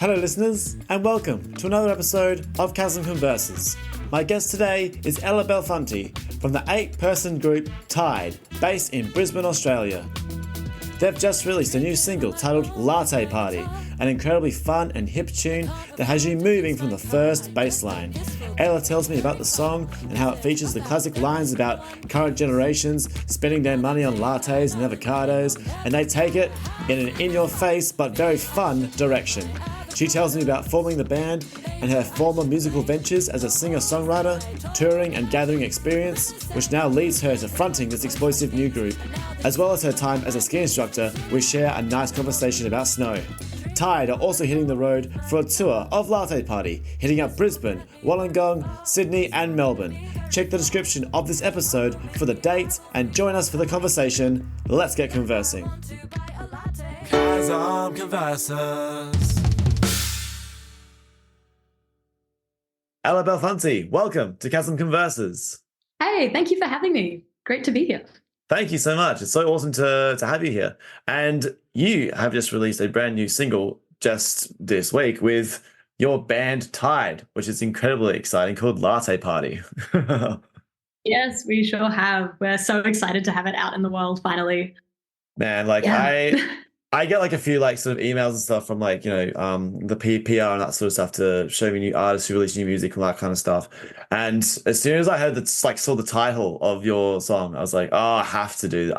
Hello listeners, and welcome to another episode of Chasm Converses. My guest today is Ella Belfanti from the 8-person group TYDE, based in Brisbane, Australia. They've just released a new single titled Latte Party, an incredibly fun and hip tune that has you moving from the first bass line. Ella tells me about the song and how it features the classic lines about current generations spending their money on lattes and avocados, and they take it in an in-your-face but very fun direction. She tells me about forming the band and her former musical ventures as a singer-songwriter, touring and gathering experience, which now leads her to fronting this explosive new group. As well as her time as a ski instructor, we share a nice conversation about snow. TYDE are also hitting the road for a tour of Latte Party, hitting up Brisbane, Wollongong, Sydney and Melbourne. Check the description of this episode for the dates and join us for the conversation. Let's get conversing. Chasm Converses. Ella Belfanti, welcome to Chasm Converses. Hey, thank you for having me. Great to be here. Thank you so much. It's so awesome to have you here. And you have just released a brand new single just this week with your band TYDE, which is incredibly exciting, called Latte Party. Yes, we sure have. We're so excited to have it out in the world finally. Man, I get like a few like sort of emails and stuff from like, the PR and that sort of stuff to show me new artists who release new music and that kind of stuff. And as soon as I heard that, like saw the title of your song, I was like, oh, I have to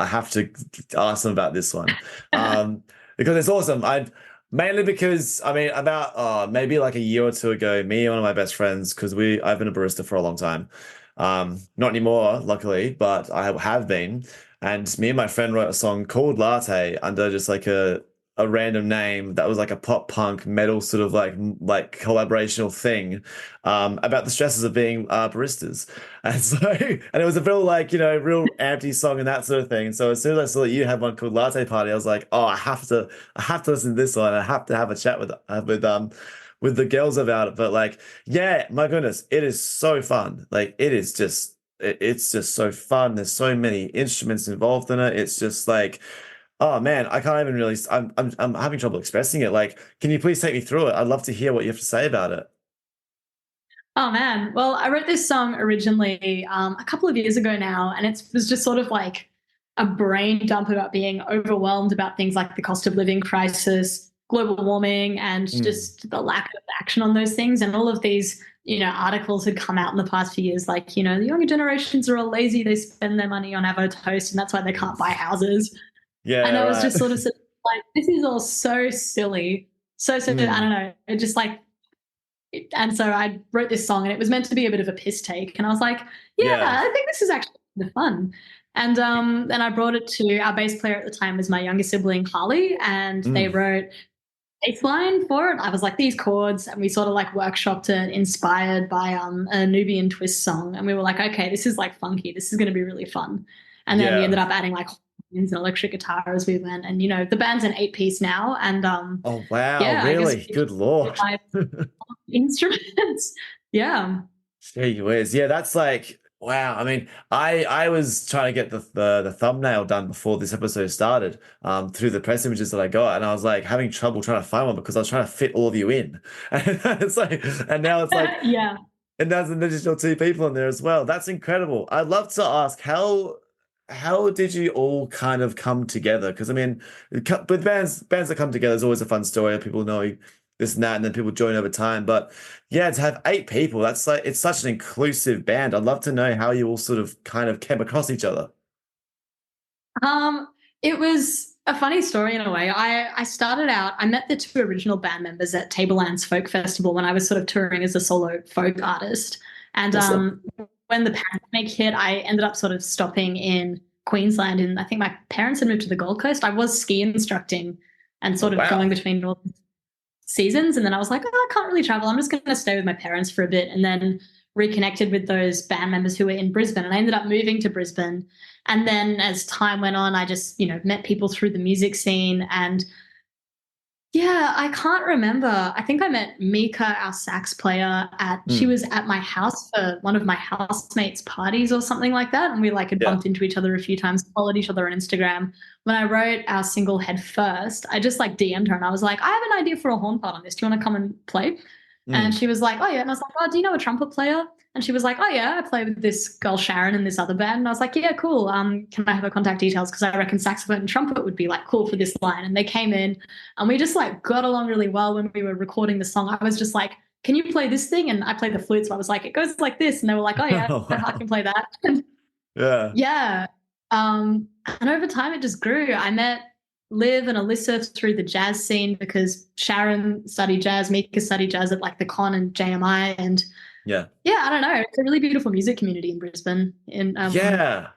ask them about this one. Because it's awesome. Mainly because, about maybe like a year or two ago, me and one of my best friends, because I've been a barista for a long time. Not anymore, luckily, but I have been. And me and my friend wrote a song called Latte under just like a random name that was like a pop punk metal sort of like collaborational thing about the stresses of being baristas. And it was a real real empty song and that sort of thing. And so as soon as I saw that you had one called Latte Party, I was like, oh, I have to listen to this one. I have to have a chat with the girls about it. But like, yeah, my goodness, it is so fun. Like it's just so fun. There's so many instruments involved in it. It's just like, oh man, I can't even really. I'm having trouble expressing it. Like, can you please take me through it? I'd love to hear what you have to say about it. Oh man, well, I wrote this song originally a couple of years ago now, and it was just sort of like a brain dump about being overwhelmed about things like the cost of living crisis, global warming, and just the lack of action on those things, and all of these articles had come out in the past few years, like, the younger generations are all lazy, they spend their money on avo toast, and that's why they can't buy houses. Yeah, and I was just sort of like, this is all so silly, so I don't know, it just like, and so I wrote this song, and it was meant to be a bit of a piss take, and I was like, I think this is actually kind of fun. And then I brought it to our bass player at the time was my younger sibling Harley, and they wrote bass line for it. I was like, these chords, and we sort of like workshopped it inspired by a Nubian twist song, and we were like, okay, this is like funky, this is going to be really fun. And then we ended up adding like and electric guitar as we went, and the band's an 8-piece now, and oh wow, really? Good lord. Instruments. Gee whiz. Yeah, that's like, wow. I mean, I was trying to get the thumbnail done before this episode started through the press images that I got, and I was like having trouble trying to find one because I was trying to fit all of you in. And it's like, and now it's like, yeah. And there's an additional 2 people in there as well. That's incredible. I'd love to ask how did you all kind of come together? Because I mean, with bands that come together, there's always a fun story. People know this and that, and then people join over time. But yeah, to have 8 people, that's like, it's such an inclusive band. I'd love to know how you all sort of kind of came across each other. It was a funny story in a way. I started out, I met the 2 original band members at Tableland's Folk Festival when I was sort of touring as a solo folk artist. And Awesome. When the pandemic hit, I ended up sort of stopping in Queensland, and I think my parents had moved to the Gold Coast. I was ski instructing and sort of going between all seasons, and then I was like, I can't really travel. I'm just going to stay with my parents for a bit, and then reconnected with those band members who were in Brisbane, and I ended up moving to Brisbane. And then as time went on, I just, met people through the music scene, and Yeah, I can't remember. I think I met Mika, our sax player, she Mm. was at my house for one of my housemates' parties or something like that. And we like had Yeah. bumped into each other a few times, followed each other on Instagram. When I wrote our single Head First, I just like DM'd her and I was like, I have an idea for a horn part on this. Do you want to come and play? And Mm. she was like, oh yeah. And I was like, oh, do you know a trumpet player? And she was like, oh yeah, I play with this girl Sharon in this other band. And I was like, yeah, cool. Can I have her contact details? Because I reckon saxophone and trumpet would be like cool for this line. And they came in and we just like got along really well when we were recording the song. I was just like, can you play this thing? And I play the flute. So I was like, it goes like this. And they were like, oh yeah, Oh, I wow. can play that. Yeah. Yeah. And over time it just grew. I met Liv and Alyssa through the jazz scene because Sharon studied jazz, Mika studied jazz at like the Con and JMI. And Yeah. yeah, I don't know. It's a really beautiful music community in Brisbane. And Yeah.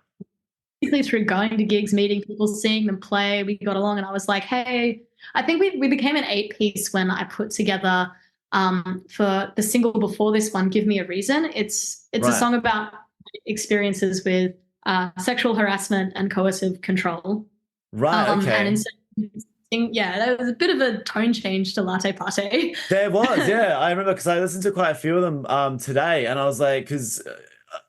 basically through going to gigs, meeting people, seeing them play, we got along. And I was like, hey, I think we became an 8-piece when I put together for the single before this one, Give Me a Reason. It's a Right. song about experiences with sexual harassment and coercive control. Right. And Okay. instead yeah, there was a bit of a tone change to Latte Party. There was, yeah. I remember because I listened to quite a few of them today, and I was like, because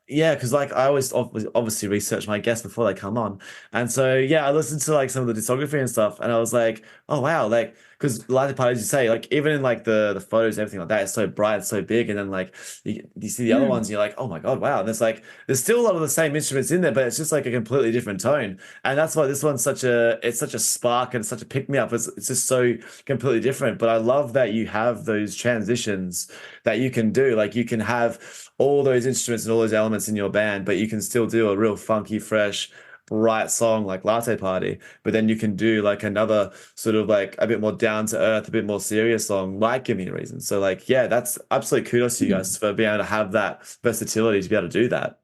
yeah, because like I always obviously research my guests before they come on, and so yeah, I listened to like some of the discography and stuff, and I was like, oh wow, like because like the part as you say, like even in like the photos and everything like that, it's so bright, it's so big, and then like you see the other ones, Mm. and you're like, oh my God, wow, and it's like there's still a lot of the same instruments in there, but it's just like a completely different tone, and that's why this one's such a spark and such a pick me up. It's just so completely different. But I love that you have those transitions that you can do. Like you can have all those instruments and all those elements in your band, but you can still do a real funky, fresh, bright song like Latte Party. But then you can do like another sort of like a bit more down to earth, a bit more serious song like Give Me a Reason. So like, yeah, that's absolute kudos to you guys for being able to have that versatility to be able to do that.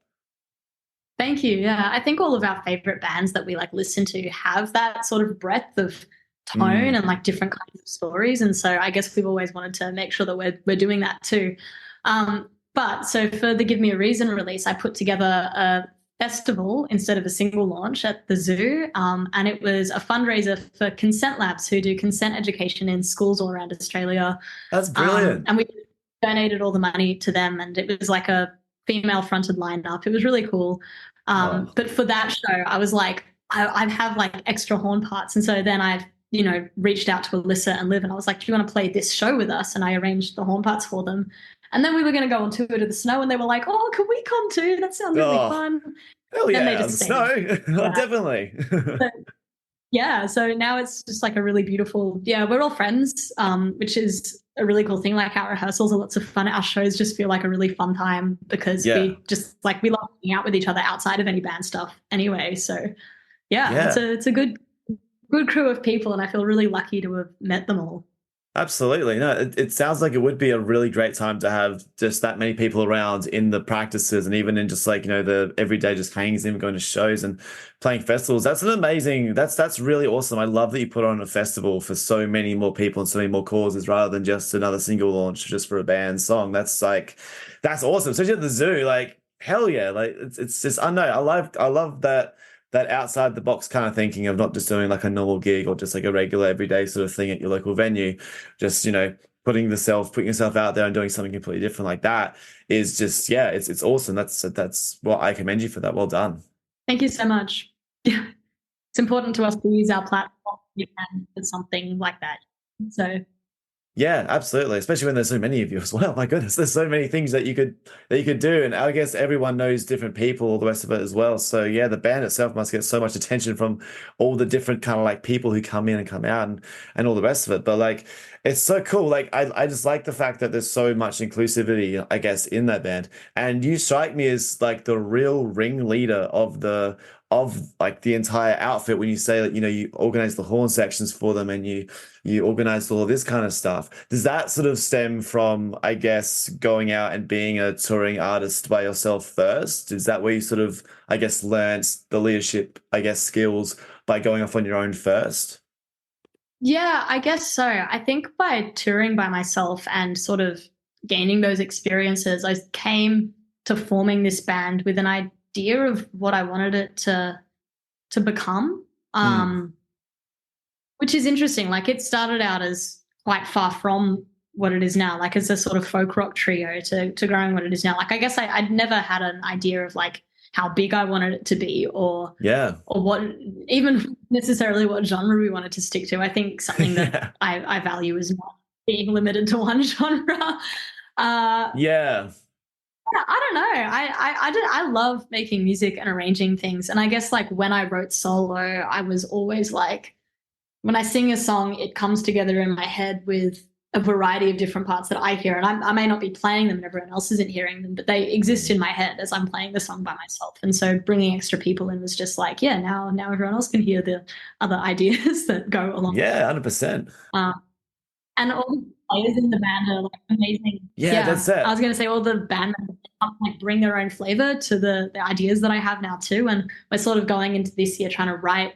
Thank you. Yeah, I think all of our favorite bands that we like listen to have that sort of breadth of tone Mm, and like different kinds of stories. And so I guess we've always wanted to make sure that we're doing that too. But so for the Give Me a Reason release, I put together a festival instead of a single launch at the zoo. And it was a fundraiser for Consent Labs who do consent education in schools all around Australia. that's brilliant. And we donated all the money to them, and it was like a female fronted lineup. It was really cool. Oh, But for that show, I was like, I have like extra horn parts. And so then I, reached out to Alyssa and Liv and I was like, do you want to play this show with us? And I arranged the horn parts for them. And then we were going to go on tour to the snow and they were like, oh, can we come too? That sounds really oh, fun. hell Then they yeah, just the stayed. snow. Yeah. Definitely. But yeah, so now it's just like a really beautiful, yeah, we're all friends, which is a really cool thing. Like our rehearsals are lots of fun. Our shows just feel like a really fun time because Yeah. we just like we love hanging out with each other outside of any band stuff anyway. So yeah, Yeah. it's a good crew of people and I feel really lucky to have met them all. Absolutely. No, it sounds like it would be a really great time to have just that many people around in the practices and even in just like, the everyday just hangings, even going to shows and playing festivals. That's an amazing, that's really awesome. I love that you put on a festival for so many more people and so many more causes rather than just another single launch just for a band song. That's like, that's awesome. Especially at the zoo, like hell yeah. Like it's just, I know, I love that outside the box kind of thinking of not just doing like a normal gig or just like a regular everyday sort of thing at your local venue. Just, putting yourself out there and doing something completely different like that is just, yeah, it's awesome. That's what I commend you for that. Well done. Thank you so much. It's important to us to use our platform if we can for something like that. So Yeah, absolutely. Especially when there's so many of you as well. My goodness, there's so many things that you could do, and I guess everyone knows different people, all the rest of it as well. So yeah, the band itself must get so much attention from all the different kind of like people who come in and come out and all the rest of it. But like, it's so cool. Like I just like the fact that there's so much inclusivity, I guess, in that band. And you strike me as like the real ringleader of like the entire outfit when you say that you organize the horn sections for them and you organized all of this kind of stuff. Does that sort of stem from, I guess, going out and being a touring artist by yourself first? Is that where you sort of, I guess, learned the leadership, I guess, skills by going off on your own first? yeah, I guess so. I think by touring by myself and sort of gaining those experiences, I came to forming this band with an idea of what I wanted it to become. Mm, Um, which is interesting. Like it started out as quite far from what it is now, like as a sort of folk rock trio to growing what it is now. Like I guess I'd never had an idea of like how big I wanted it to be Yeah. or what even necessarily what genre we wanted to stick to. I think something that Yeah. I value is not being limited to one genre. Yeah. I don't know. I love making music and arranging things. And I guess like when I wrote solo, I was always like, when I sing a song, it comes together in my head with a variety of different parts that I hear. And I may not be playing them and everyone else isn't hearing them, but they exist in my head as I'm playing the song by myself. And so bringing extra people in was just like, yeah, now everyone else can hear the other ideas that go along. Yeah, 100%. And all the players in the band are like amazing. Yeah, Yeah, that's it. I was gonna say all the band members like bring their own flavor to the ideas that I have now too. And we're sort of going into this year trying to write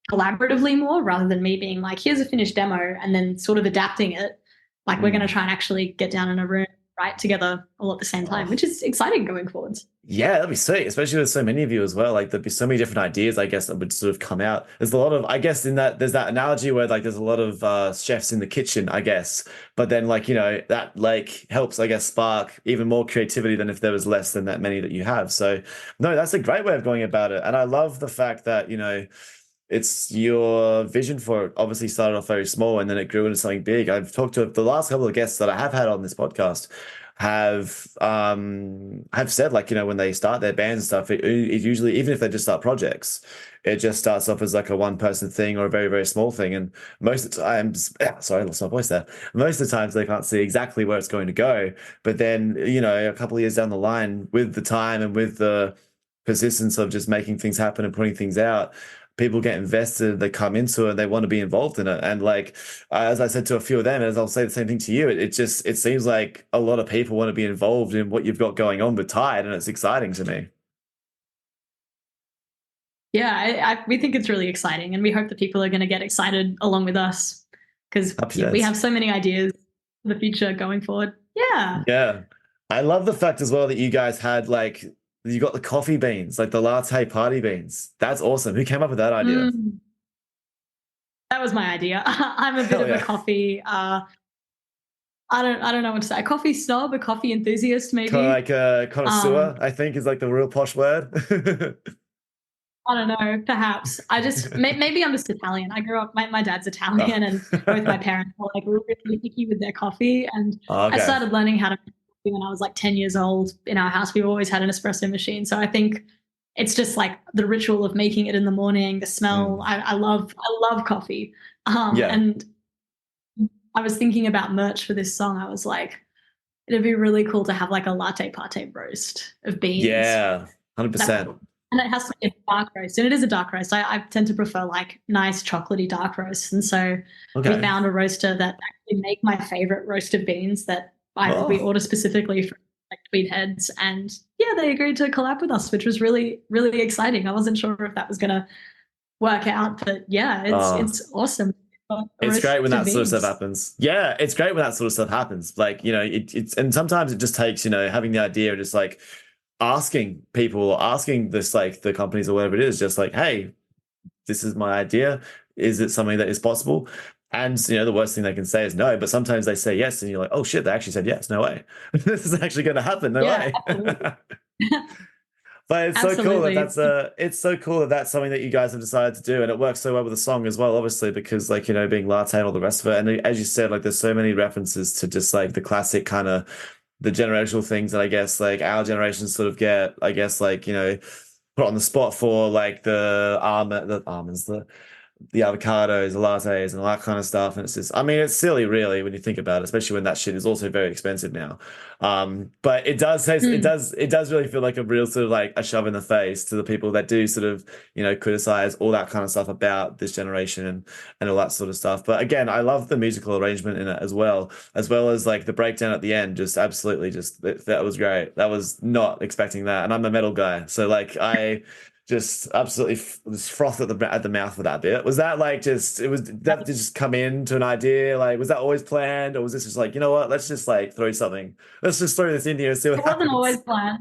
collaboratively more rather than me being like, here's a finished demo and then sort of adapting it. Like we're gonna try and actually get down in a room, write together all at the same time, which is exciting going forwards. Yeah, that'd be sweet, especially with so many of you as well. Like there'd be so many different ideas, I guess, that would sort of come out. There's a lot of, I guess, in that there's that analogy where like there's a lot of chefs in the kitchen, I guess. But then like, that like helps, I guess, spark even more creativity than if there was less than that many that you have. So no, that's a great way of going about it. And I love the fact that, it's your vision for it obviously started off very small and then it grew into something big. I've talked to the last couple of guests that I have had on this podcast have said like, when they start their bands and stuff, it usually, even if they just start projects, it just starts off as like a one person thing or a very, very small thing. And most of the times, sorry, I lost my voice there. Most of the times they can't see exactly where it's going to go. But then, a couple of years down the line with the time and with the persistence of just making things happen and putting things out, people get invested, they come into it, they want to be involved in it. And like, as I said to a few of them, as I'll say the same thing to you, it seems like a lot of people want to be involved in what you've got going on with TYDE, and it's exciting to me. Yeah, we think it's really exciting and we hope that people are going to get excited along with us because we have so many ideas for the future going forward. Yeah. Yeah. I love the fact as well that you guys had like, you got the coffee beans, like the latte party beans. That's awesome. Who came up with that idea? That was my idea. I'm a bit of a coffee. I don't know what to say. A coffee snob, a coffee enthusiast, maybe. Like a connoisseur, I think is like the real posh word. I don't know. Perhaps I just maybe I'm just Italian. I grew up. My dad's Italian, and both my parents were like really picky with their coffee. And I started learning how to make coffee when I was like 10 years old. In our house, we've always had an espresso machine, so I think it's just like the ritual of making it in the morning. The smell. I love coffee. And I was thinking about merch for this song. I was like, it'd be really cool to have like a latte party roast of beans. Yeah, 100%. And it has to be a dark roast. And it is a dark roast. I tend to prefer like nice chocolatey dark roasts. And so we found a roaster that actually make my favorite roasted beans that we order specifically from like TYDE heads. And yeah, they agreed to collab with us, which was really, really exciting. I wasn't sure if that was going to work out, but yeah, it's awesome. It's great when that sort of stuff happens. Yeah, it's great when that sort of stuff happens. Like, it's and sometimes it just takes, having the idea and just like asking people or asking this like the companies or whatever it is, just like, hey, this is my idea. Is it something that is possible? And the worst thing they can say is no, but sometimes they say yes, and you're like, oh shit, they actually said yes. No way. This is actually going to happen. No way. But it's so cool that that's something that you guys have decided to do, and it works so well with the song as well, obviously, because like being latte and all the rest of it, and as you said, like there's so many references to just like the classic kind of the generational things that I guess like our generation sort of get, I guess like put on the spot for like the almonds, the avocados, the lattes, and all that kind of stuff. And it's just, I mean, it's silly, really, when you think about it, especially when that shit is also very expensive now. But it does it does really feel like a real sort of like a shove in the face to the people that do sort of, criticize all that kind of stuff about this generation and all that sort of stuff. But again, I love the musical arrangement in it as well as like the breakdown at the end. Just absolutely, that was great. That was not expecting that. And I'm a metal guy, so like I just absolutely froth at the mouth for that bit. Was that like did that just come into an idea? Like, was that always planned, or was this just like, let's just like throw something. Let's just throw this in here and see what happens. It wasn't always planned.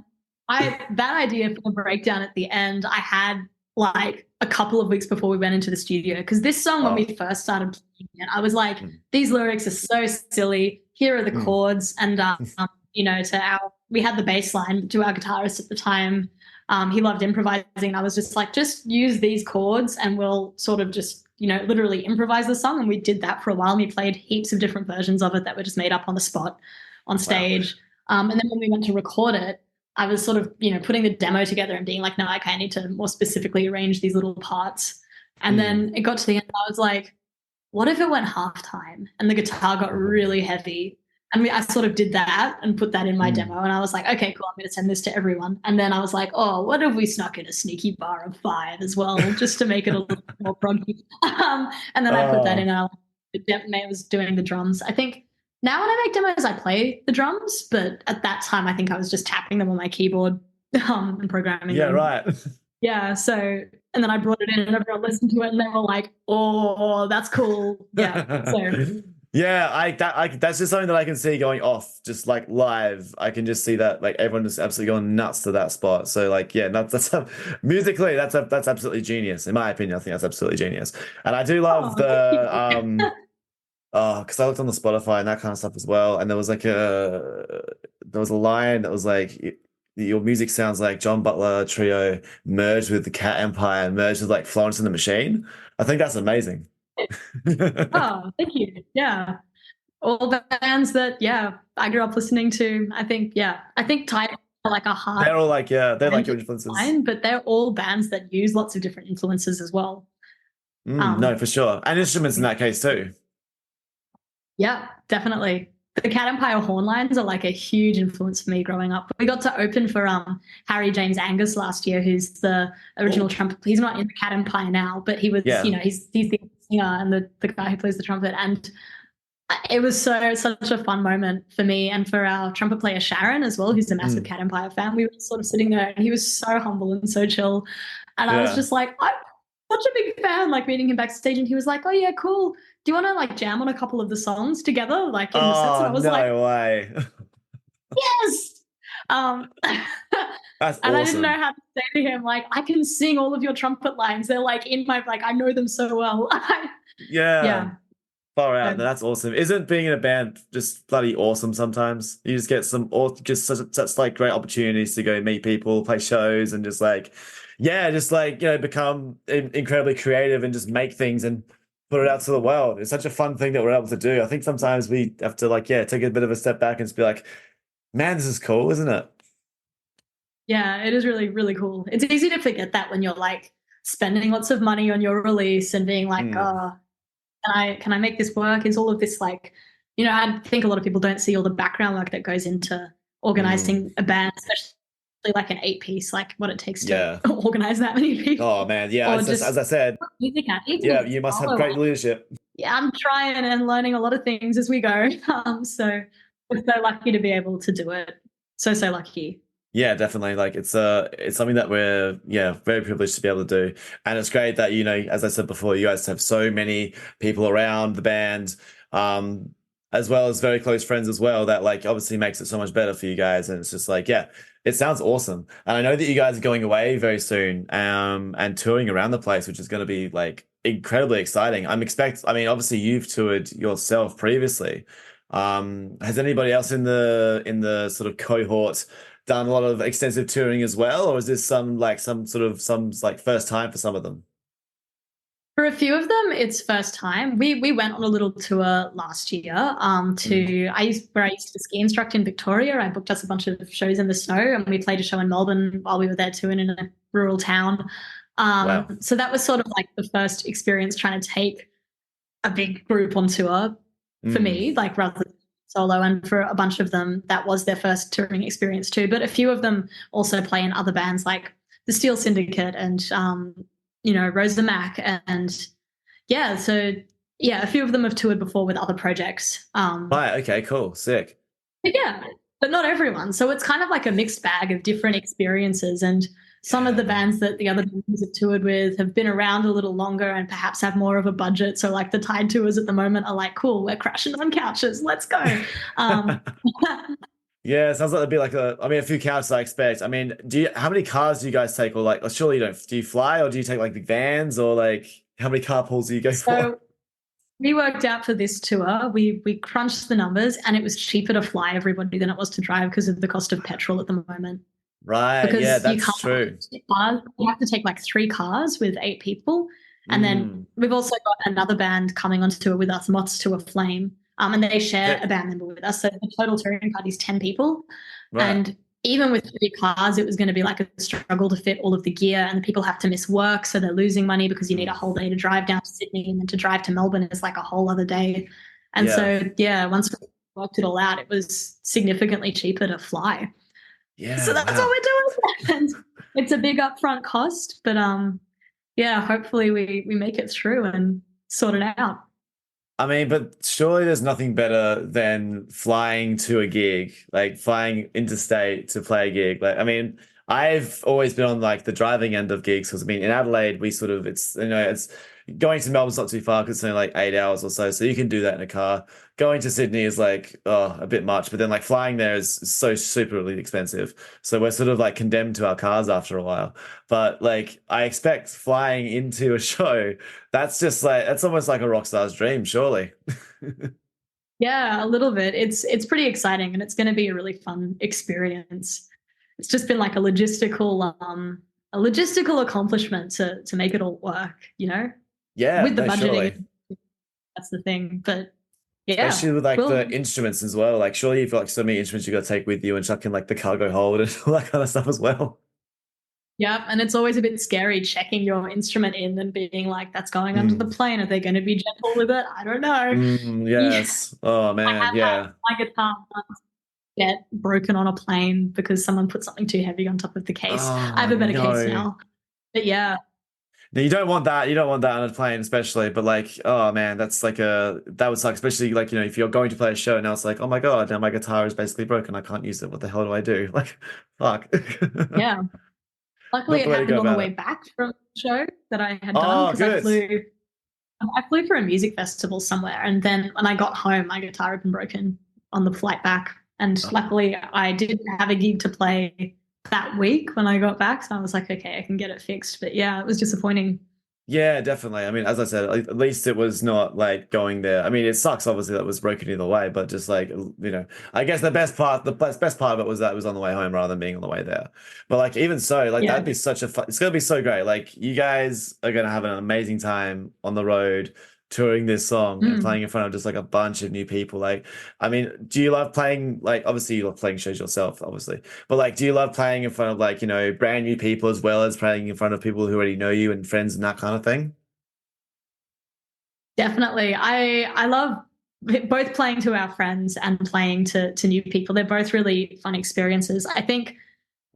That idea for the breakdown at the end, I had like a couple of weeks before we went into the studio. Because this song, when we first started playing it, I was like, these lyrics are so silly. Here are the chords. And, you know, we had the bass line to our guitarist at the time. He loved improvising. I was just like, just use these chords and we'll sort of just, you know, literally improvise the song. And we did that for a while. And we played heaps of different versions of it that were just made up on the spot on stage. Wow. And then when we went to record it, I was sort of, you know, putting the demo together and being like, no, okay, I need to more specifically arrange these little parts. And then it got to the end, I was like, what if it went halftime and the guitar got really heavy? And I sort of did that and put that in my demo. And I was like, okay, cool, I'm going to send this to everyone. And then I was like, oh, what if we snuck in a sneaky bar of 5 as well, just to make it a little more proggy? And then I put that in. I was doing the drums. I think now when I make demos, I play the drums. But at that time, I think I was just tapping them on my keyboard and programming them. Yeah, right. Yeah, so, and then I brought it in and everyone listened to it and they were like, oh, that's cool. Yeah, so... Yeah, that's just something that I can see going off, just like live. I can just see that like everyone is absolutely going nuts to that spot. So like, yeah, that's musically that's absolutely genius in my opinion. I think that's absolutely genius, and I do love because I looked on the Spotify and that kind of stuff as well, and there was a line that was like, your music sounds like John Butler Trio merged with the Cat Empire, merged with like Florence and the Machine. I think that's amazing. Oh, thank you. Yeah. All bands that, I grew up listening to. I think TYDE are like a hard. They're all like, they're like your influences. But they're all bands that use lots of different influences as well. No, for sure. And instruments in that case too. Yeah, definitely. The Cat Empire horn lines are like a huge influence for me growing up. We got to open for Harry James Angus last year, who's the original trumpet. He's not in the Cat Empire now, but he was, you know, he's the singer and the guy who plays the trumpet. And it was such a fun moment for me and for our trumpet player Sharon as well, who's a massive Cat Empire fan. We were sort of sitting there and he was so humble and so chill. And I was just like, I'm such a big fan, like meeting him backstage, and he was like, oh yeah, cool. Do you want to like jam on a couple of the songs together, like in the sets? And I was no way. Yes. That's and awesome. I didn't know how to say to him, like, I can sing all of your trumpet lines. They're like in my, like, I know them so well. Yeah. Far out. No, that's awesome. Isn't being in a band just bloody awesome sometimes? You just get such like great opportunities to go meet people, play shows, and just like, just like, you know, become incredibly creative and just make things and put it out to the world. It's such a fun thing that we're able to do. I think sometimes we have to like, take a bit of a step back and just be like, man, this is cool, isn't it? Yeah, it is really, really cool. It's easy to forget that when you're like spending lots of money on your release and being like, can I make this work? Is all of this like, you know, I think a lot of people don't see all the background work that goes into organizing a band, especially like an 8-piece, like what it takes to organize that many people. Oh man, yeah. As I said, you must have great leadership. Yeah, I'm trying and learning a lot of things as we go. So we're so lucky to be able to do it. So lucky. Yeah, definitely. Like it's something that we're very privileged to be able to do, and it's great that, you know, as I said before, you guys have so many people around the band, as well as very close friends as well. That like obviously makes it so much better for you guys, and it's just like it sounds awesome. And I know that you guys are going away very soon, and touring around the place, which is going to be like incredibly exciting. I mean, obviously you've toured yourself previously. Has anybody else in the sort of cohort done a lot of extensive touring as well, or is this some first time for some of them? For a few of them, it's first time. We went on a little tour last year where I used to ski instruct in Victoria. I booked us a bunch of shows in the snow, and we played a show in Melbourne while we were there too, and in a rural town. Wow. So that was sort of like the first experience trying to take a big group on tour for me, like rather than solo. And for a bunch of them, that was their first touring experience too. But a few of them also play in other bands like the Steel Syndicate and you know, Rosa Mac, and a few of them have toured before with other projects. Right, okay, cool, sick. But not everyone. So it's kind of like a mixed bag of different experiences, and some of the bands that the other bands have toured with have been around a little longer and perhaps have more of a budget. So like the TYDE tours at the moment are like, cool, we're crashing on couches, let's go. Yeah, it sounds like it'd be like a few couches I expect. I mean, how many cars do you guys take? Or like, surely you don't, do you fly or do you take like the vans or like how many carpools do you go for? So we worked out for this tour. We crunched the numbers, and it was cheaper to fly everybody than it was to drive because of the cost of petrol at the moment. Right. Yeah, Because you that's can't have true. cars, you have to take like 3 cars with 8 people, and then Mm. we've also got another band coming on tour with us, Moths to a Flame, and they share Okay. a band member with us. So the total touring party is 10 people, Right. and even with 3 cars, it was going to be like a struggle to fit all of the gear, and people have to miss work, so they're losing money because you need a Mm. whole day to drive down to Sydney, and then to drive to Melbourne is like a whole other day. And Yeah. so, yeah, once we worked it all out, it was significantly cheaper to fly. So Yeah. that's what Wow. we're doing. And it's a big upfront cost, but yeah, hopefully we make it through and sort it out. I mean, but surely there's nothing better than flying to a gig, like flying interstate to play a gig. Like, I mean, I've always been on like the driving end of gigs because I mean, in Adelaide, we sort of it's going to Melbourne's not too far because it's only like 8 hours or so, so you can do that in a car. Going to Sydney is like a bit much, but then like flying there is so superly expensive. So we're sort of like condemned to our cars after a while. But like, I expect flying into a show that's just like that's almost like a rock star's dream, surely. Yeah, a little bit. It's pretty exciting, and it's going to be a really fun experience. It's just been like a logistical accomplishment to make it all work, Yeah, with the no, surely. budgeting. That's the thing. But yeah, Especially with like the well, instruments as well. Like surely you've got like so many instruments you got to take with you and chuck in like the cargo hold and all that kind of stuff as well. yeah, and it's always a bit scary checking your instrument in and being like, "That's going under the Mm. plane. Are they going to be gentle with it? I don't know." Yeah, Yes. Oh I man, have had yeah. my guitar once get broken on a plane because someone put something too heavy on top of the case. I have Oh a better case no. now, but yeah, No, you don't want that. You don't want that on a plane, especially. But like, oh man, that would suck. Especially like if you're going to play a show and now it's like, oh my God, now my guitar is basically broken. I can't use it. What the hell do I do? Like, fuck. yeah. Luckily, Not the it way to happened go on the about way it. back from the show that I had done Oh, because good. I flew for a music festival somewhere, and then when I got home, my guitar had been broken on the flight back. And Oh. luckily, I didn't have a gig to play that week when I got back, so I was like, okay, I can get it fixed. But yeah, it was disappointing. Yeah, definitely. I mean, as I said, at least it was not like going there. I mean, it sucks obviously that it was broken either way, but just like I guess the best part of it was that it was on the way home rather than being on the way there. But like even so, like Yeah. that'd be such a fun, it's gonna be so great. Like you guys are gonna have an amazing time on the road touring this song and Mm. playing in front of just like a bunch of new people. Like, I mean, do you love playing like obviously you love playing shows yourself, obviously. But like, do you love playing in front of like, brand new people as well as playing in front of people who already know you and friends and that kind of thing? Definitely. I love both playing to our friends and playing to new people. They're both really fun experiences. I think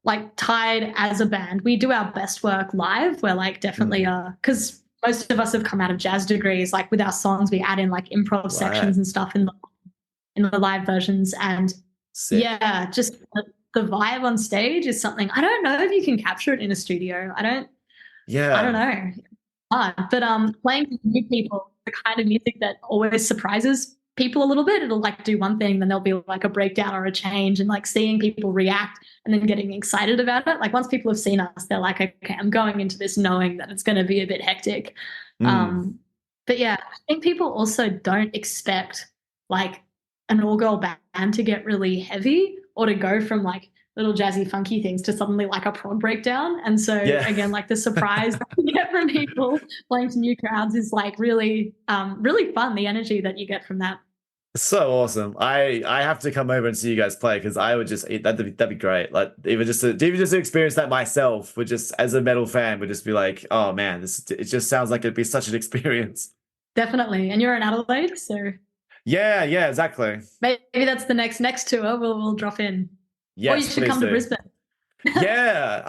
like TYDE as a band, we do our best work live. We're like definitely Mm, because most of us have come out of jazz degrees. Like with our songs, we add in like improv right. sections and stuff in the live versions. And Sick. yeah, just the vibe on stage is something I don't know if you can capture it in a studio. I don't Yeah. know. Hard. But playing with new people, the kind of music that always surprises people a little bit. It'll like do one thing, then there'll be like a breakdown or a change, and like seeing people react and then getting excited about it. Like once people have seen us, they're like, okay, I'm going into this knowing that it's going to be a bit hectic. Mm. Um, but yeah, I think people also don't expect like an all-girl band to get really heavy or to go from like little jazzy funky things to suddenly like a prog breakdown. And so Yeah. again, like the surprise you get from people playing to new crowds is like really fun. The energy that you get from that. So awesome. I have to come over and see you guys play because I would just that'd be great. Like even just to experience that myself would just as a metal fan would just be like, oh man, this it just sounds like it'd be such an experience. Definitely. And you're in Adelaide, so Yeah, yeah, exactly. maybe that's the next tour. We'll drop in. Or you Yes, should please come to do. Brisbane.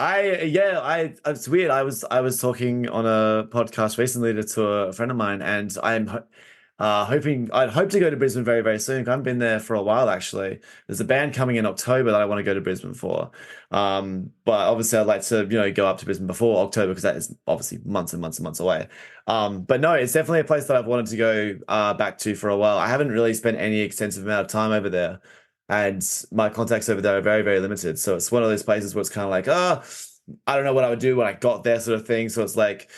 It's weird. I was talking on a podcast recently to a friend of mine, and I'd hope to go to Brisbane very, very soon. I haven't been there for a while, actually. There's a band coming in October that I want to go to Brisbane for. But obviously I'd like to, go up to Brisbane before October because that is obviously months and months and months away. But no, it's definitely a place that I've wanted to go back to for a while. I haven't really spent any extensive amount of time over there. and my contacts over there are very, very limited. So it's one of those places where it's kind of like, oh, I don't know what I would do when I got there, sort of thing. So it's like,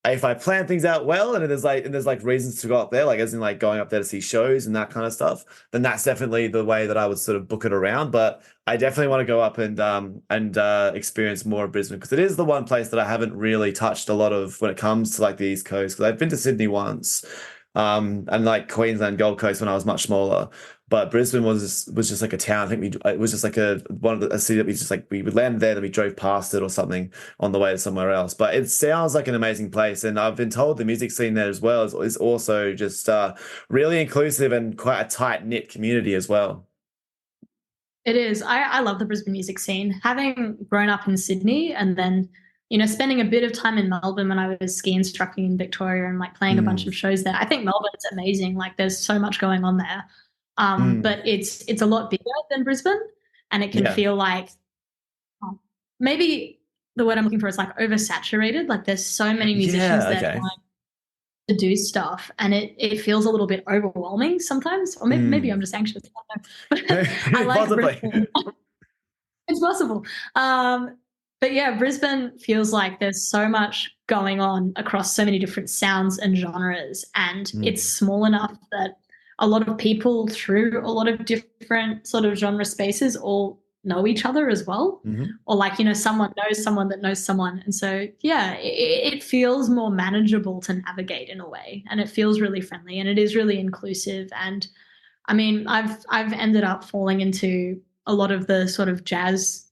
if I plan things out well and there's like reasons to go up there, like as in like going up there to see shows and that kind of stuff, then that's definitely the way that I would sort of book it around. But I definitely want to go up and experience more of Brisbane because it is the one place that I haven't really touched a lot of when it comes to like the East Coast. Because I've been to Sydney once, and like Queensland, Gold Coast when I was much smaller. But Brisbane was just like a town. I think it was just like a city that we just like we would land there, then we drove past it or something on the way to somewhere else. But it sounds like an amazing place, and I've been told the music scene there as well is also just really inclusive and quite a tight knit community as well. It is. I love the Brisbane music scene. Having grown up in Sydney and then, spending a bit of time in Melbourne when I was ski instructing in Victoria and like playing a bunch Mm, of shows there. I think Melbourne's amazing. Like there's so much going on there. mm, But it's a lot bigger than Brisbane and it can yeah, feel like maybe the word I'm looking for is like oversaturated. Like there's so many musicians yeah, that okay, want to do stuff and it feels a little bit overwhelming sometimes. Or maybe I'm mm. just anxious. I don't know. But I like Possibly. Brisbane. It's possible. But yeah, Brisbane feels like there's so much going on across so many different sounds and genres, and it's Mm, small enough that a lot of people through a lot of different sort of genre spaces all know each other as well. mhm. Or like, someone knows someone that knows someone. And so, yeah, it feels more manageable to navigate in a way. And it feels really friendly and it is really inclusive. And I mean, I've ended up falling into a lot of the sort of jazz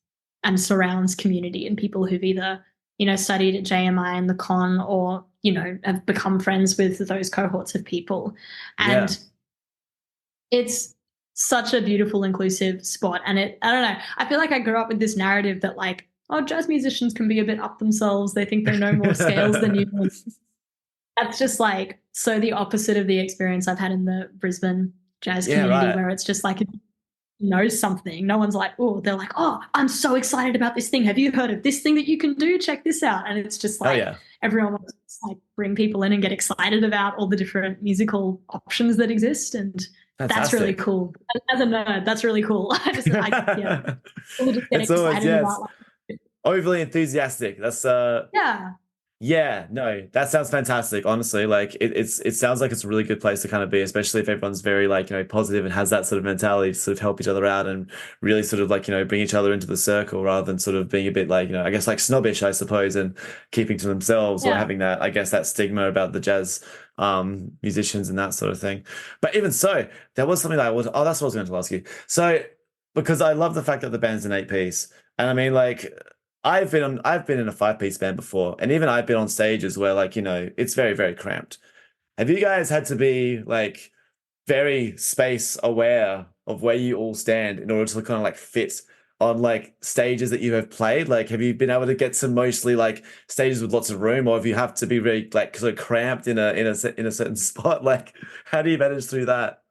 and surrounds community and people who've either, studied at JMI and the con or, have become friends with those cohorts of people. Yeah. And it's such a beautiful, inclusive spot. And I don't know, I feel like I grew up with this narrative that like, oh, jazz musicians can be a bit up themselves. They think they know more scales than you. That's just like so the opposite of the experience I've had in the Brisbane jazz Yeah, community, right. where it's just like if you know something, no one's like, oh, they're like, oh, I'm so excited about this thing. Have you heard of this thing that you can do? Check this out. And it's just Oh like yeah. everyone wants to like bring people in and get excited about all the different musical options that exist. And that's really Fantastic. cool. As a nerd, that's really cool. Yeah, people just get It's always, excited yes, about like, overly enthusiastic. That's yeah. yeah, no, that sounds fantastic. Honestly, like it sounds like it's a really good place to kind of be, especially if everyone's very like, positive and has that sort of mentality to sort of help each other out and really sort of like, bring each other into the circle rather than sort of being a bit like, I guess like snobbish, I suppose, and keeping to themselves or Yeah. having that, I guess that stigma about the jazz musicians and that sort of thing. But even so, there was something that that's what I was going to ask you. So because I love the fact that the band's an eight piece. And I mean like I've been in a five-piece band before, and even I've been on stages where like, it's very, very cramped. Have you guys had to be like very space aware of where you all stand in order to kind of like fit on like stages that you have played? Like, have you been able to get to mostly like stages with lots of room, or have you have to be very like sort of cramped in a certain spot? Like, how do you manage through that?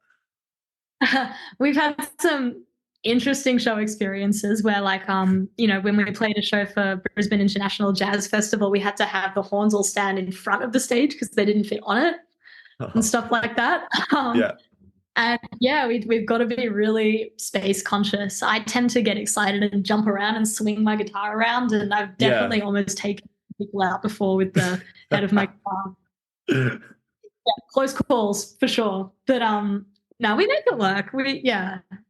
We've had some interesting show experiences where like when we played a show for Brisbane International Jazz Festival, we had to have the horns all stand in front of the stage because they didn't fit on it and stuff like that. Yeah. And yeah, we've got to be really space conscious. I tend to get excited and jump around and swing my guitar around, and I've Yeah. definitely almost taken people out before with the head of my guitar. Yeah, close calls for sure. But no, we make it work.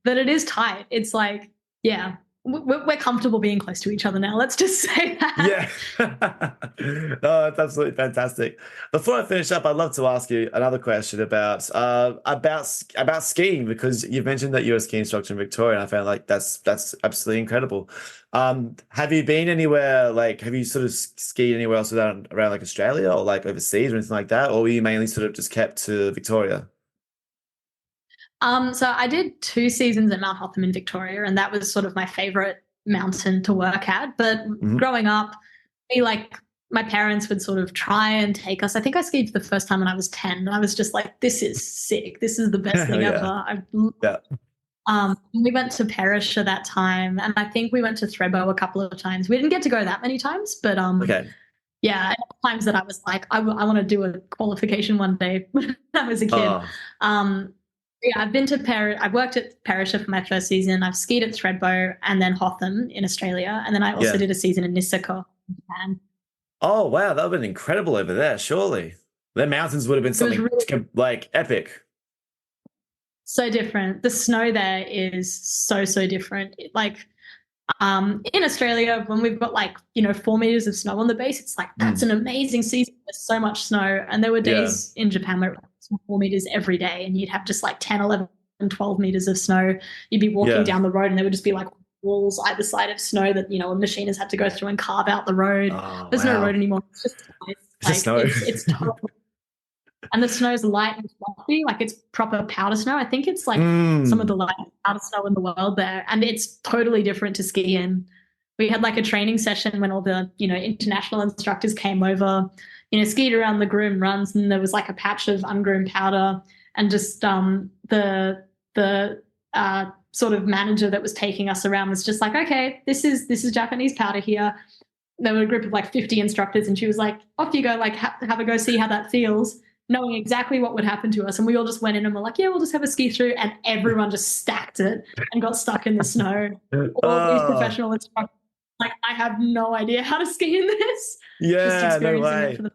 But it is tight. It's like, yeah, we're comfortable being close to each other now. Let's just say that. Yeah. No, it's absolutely fantastic. Before I finish up, I'd love to ask you another question about skiing because you've mentioned that you're a ski instructor in Victoria, and I found like that's absolutely incredible. Have you been anywhere like have you sort of skied anywhere else around like Australia or like overseas or anything like that, or were you mainly sort of just kept to Victoria? So I did 2 seasons at Mount Hotham in Victoria, and that was sort of my favorite mountain to work at. But Hmm. growing up, my parents would sort of try and take us. I think I skied for the first time when I was 10, and I was just like, this is sick. This is the best thing ever. Yeah. Yeah. We went to Perisher that time, and I think we went to Thredbo a couple of times. We didn't get to go that many times, but Okay. yeah, times that I was like, I want to do a qualification one day when I was a kid. Oh, Um, Yeah, I've been to Paris. I worked at Perisher for my first season. I've skied at Thredbo and then Hotham in Australia. And then I also did a season in Niseko in Japan. Oh, wow. That would have been incredible over there, surely. The mountains would have been something really, like epic. So different. The snow there is so different. Like in Australia, when we've got 4 meters of snow on the base, it's like that's an amazing season. There's so much snow. And there were days in Japan where it was 4 meters every day, and you'd have just 10, 11, 12 meters of snow. You'd be walking down the road and there would just be walls either side of snow that, a machine has had to go through and carve out the road. There's no road anymore. It's just snow. It's totally. And the snow's light and fluffy, it's proper powder snow. I think it's some of the lightest powder snow in the world there. And it's totally different to ski in. We had a training session when all the, international instructors came over, skied around the groomed runs, and there was a patch of ungroomed powder, and just the sort of manager that was taking us around was just okay, this is Japanese powder here. There were a group of 50 instructors, and she was off you go, have a go, see how that feels, knowing exactly what would happen to us. And we all just went in and were we'll just have a ski through, and everyone just stacked it and got stuck in the snow. All these professional instructors, I have no idea how to ski in this. Yeah, just experiencing no way. it for the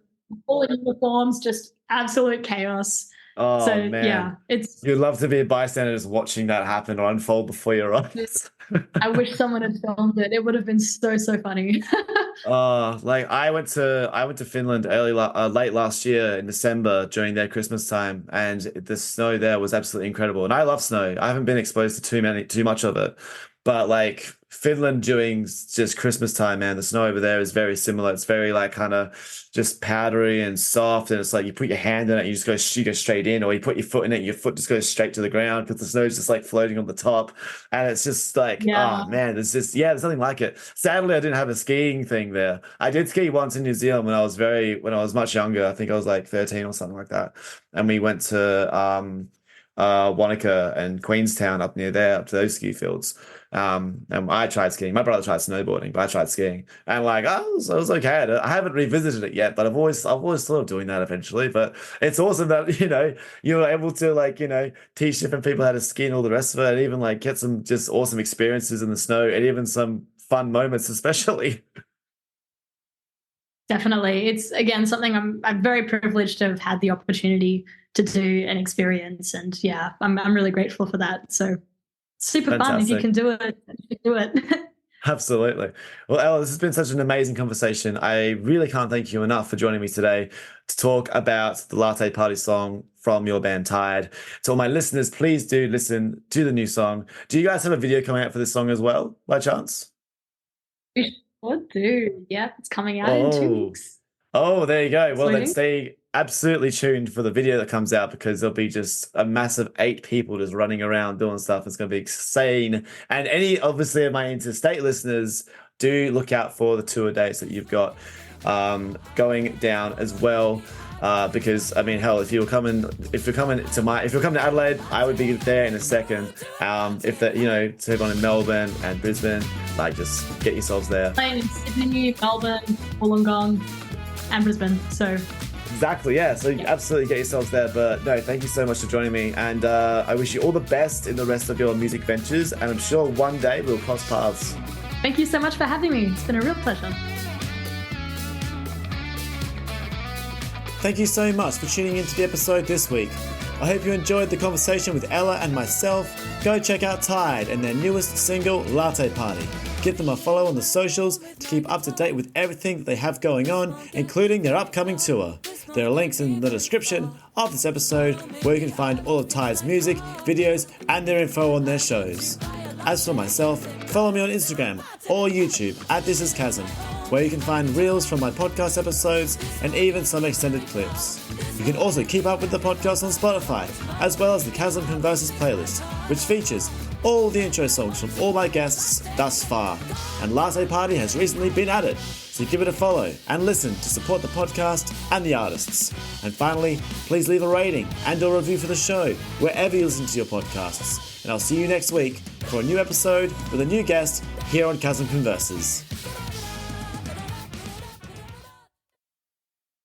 all uniforms, just absolute chaos. Oh, so man. Yeah, you'd love to be a bystander just watching that happen or unfold before your eyes. I wish someone had filmed it. It would have been so funny. I went to Finland late last year in December during their Christmas time, and the snow there was absolutely incredible. And I love snow. I haven't been exposed to too much of it, but Finland during just Christmas time, man, the snow over there is very similar. It's very kind of just powdery and soft, and it's you put your hand in it, you go straight in, or you put your foot in it, your foot just goes straight to the ground because the snow's just floating on the top, and it's just oh man, there's nothing like it. Sadly, I didn't have a skiing thing there. I did ski once in New Zealand when I was much younger. I think I was 13 or something like that, and we went to Wanaka and Queenstown up near there, up to those ski fields. And I tried skiing. My brother tried snowboarding, but I tried skiing, and I was okay. I haven't revisited it yet, but I've always thought of doing that eventually. But it's awesome that you're able to teach different people how to ski and all the rest of it, and even get some just awesome experiences in the snow, and even some fun moments, especially. Definitely, it's again something I'm very privileged to have had the opportunity to do and experience, and I'm really grateful for that. So. Super Fantastic. Fun. If you can do it, you do it. Absolutely. Well, Ella, this has been such an amazing conversation. I really can't thank you enough for joining me today to talk about the Latte Party song from your band TYDE. To all my listeners, please do listen to the new song. Do you guys have a video coming out for this song as well, by chance? We sure do. Yeah, it's coming out in 2 weeks. Oh, there you go. Well, then stay absolutely tuned for the video that comes out, because there'll be just a massive 8 people just running around doing stuff. It's going to be insane. And obviously, of my interstate listeners, do look out for the tour dates that you've got going down as well. Because hell, if you're coming to Adelaide, I would be there in a second. If that, to everyone in Melbourne and Brisbane, just get yourselves there. Playing in Sydney, Melbourne, Wollongong, and Brisbane. So. Exactly, yeah. So absolutely get yourselves there. But no, thank you so much for joining me, and I wish you all the best in the rest of your music ventures. And I'm sure one day we'll cross paths. Thank you so much for having me. It's been a real pleasure. Thank you so much for tuning into the episode this week. I hope you enjoyed the conversation with Ella and myself. Go check out TYDE and their newest single, Latte Party. Give them a follow on the socials to keep up to date with everything that they have going on, including their upcoming tour. There are links in the description of this episode where you can find all of TYDE's music, videos, and their info on their shows. As for myself, follow me on Instagram or YouTube at This Is Chasm, where you can find reels from my podcast episodes and even some extended clips. You can also keep up with the podcast on Spotify, as well as the Chasm Converses playlist, which features all the intro songs from all my guests thus far. And Latte Party has recently been added, so give it a follow and listen to support the podcast and the artists. And finally, please leave a rating and or review for the show wherever you listen to your podcasts. And I'll see you next week for a new episode with a new guest here on Chasm Converses.